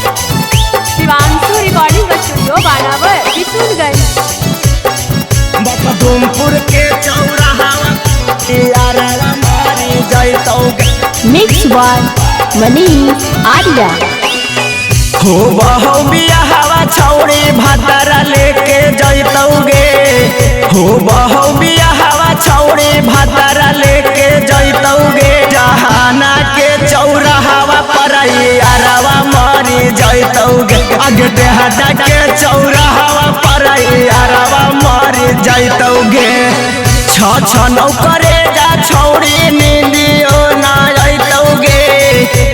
Shivanshu recording studio Banawar Kishanganj. Makhdumpur के चौराहा मारी जैतौगे। Mix by Manish Arya. हो बहु बियाहवा छौड़ी भातारा लेके जैतौगे। हो बहु बियाहवा छौड़ी भातारा लेके जैतौगे। जहाना के चौराहा पर यारवा मारी जैतौगे। आगे देहाता के चौराहा पर यारवा मारी जैतौगे। छ नौकरे जा छौड़ी नींदियो ना जैतौगे।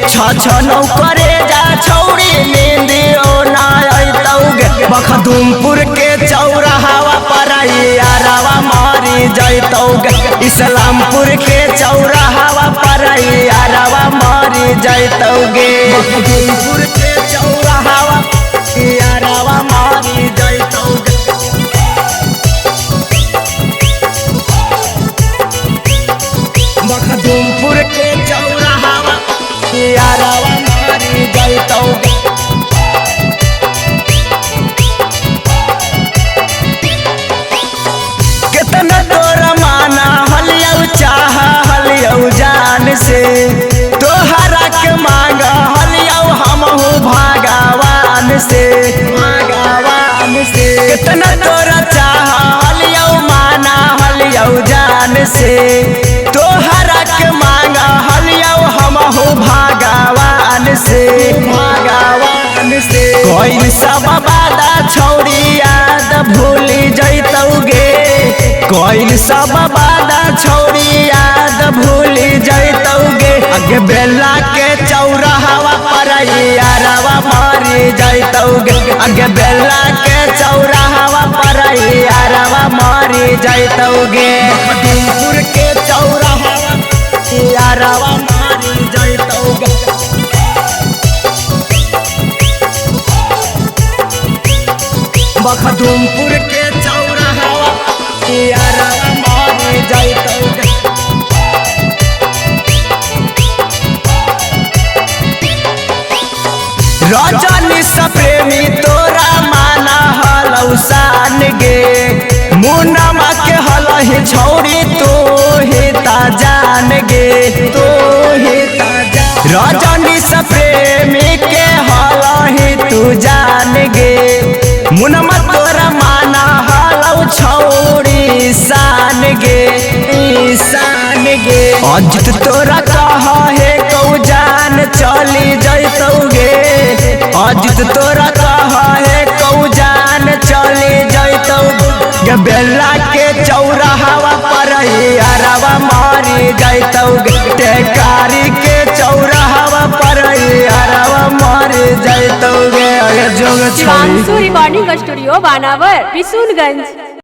छ नौकरे जा छौड़ी नींदियो ना जैतौगे। मखदूमपुर के चौराहा पर यारवा मारी जैतौगे। इस्लामपुर के चौराहा पर यारवा मारी जैतौगे। मखदूमपुर के चौराहा यारवा मारी जैतौगे। मखदूमपुर के चौराहा यारवा मारी जैतौगे। कितना तोर माना हलियौ चाह हलियौ जान से। तोहरा के मांग हलियौ हमहू भगवान से। भगवान से कितना तोर चाह हलियौ माना हलियौ जान से। तोहरा के मांग हलियौ हमहू भगवान से। भगवान से कोई सब बादा छौड़ी याद भूल जैतौगे। कोई सब बादा छौड़ी याद भूल जैतौगे। आगे बेला के चौराहा पर यारवा मारी जैतौगे। आगे बेला के चौराहा पर यारवा मारी जैतौगे। मखदूमपुर के चौराहा यारवा मारी जैतौगे। मखदूमपुर के चौराहा यारवा मारी जैतौगे। रजनी स प्रेमी तोरा माना हलौ सान गे। मुनमा के हलहि छौड़ी तो ही ता जान गे। तो ही ता जान रजनी स प्रेमी के हलहि तू जान गे। मुनमा तोरा माना हलौ छौड़ी शान गे। शान गे अजित तोरा कह हे कौ जान चली जैतौगे। अजित तोरा कह हे कौ जान चली जैतौगे। बेला के चौराहा पर यारवा मारी जैतौगे। टेकारी के चौराहा पर यारवा मारी जैतौगे। Shivanshu recording studio Banawar Kishanganj.